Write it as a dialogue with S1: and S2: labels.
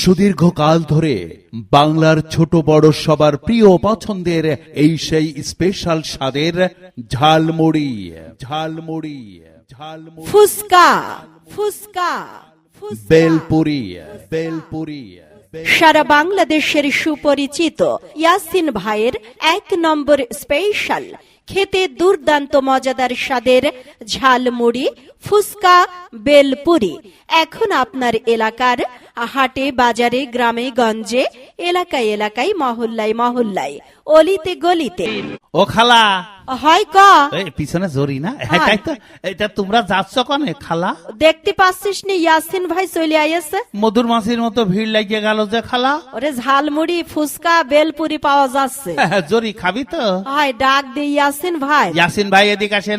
S1: সুদীর্ঘকাল ধরে বাংলার ছোট বড় সবার প্রিয় পছন্দের এই সেই স্পেশাল স্বাদের ঝালমুড়ি ঝালমুড়ি ঝালমুড়ি
S2: ফুসকা ফুসকা
S1: বেলপুরি বেলপুরি
S2: সারা বাংলাদেশের সুপরিচিত ইয়াসিন ভাইয়ের ১ নম্বর স্পেশাল খেতে দুর্দান্ত মজাদার স্বাদের ঝালমুড়ি ফুসকা বেলপুরি এখন আপনার এলাকার হাটে বাজারে গ্রামে গঞ্জে এলাকায় এলাকায় মহল্লায় মহল্লায় অলিতে গলিতে।
S3: ও খালা
S2: হয় ক
S3: এই পিছনে জরি না তাই তো এটা তোমরা যাচ্ছ কনে খালা
S2: দেখতে পাচ্ছিস নি ইয়াসিন ভাই চলে আইছে
S3: মধুর মাছির মতো ভিড় লাগিয়ে গেল যে খালা
S2: ওরে ঝালমুড়ি ফুসকা বেলপুরি পাওয়া যাচ্ছে
S3: জরি খাবি তো
S2: হয় ডাক দে ইয়াসিন ভাই
S3: ইয়াসিন ভাই এদিকে আসেন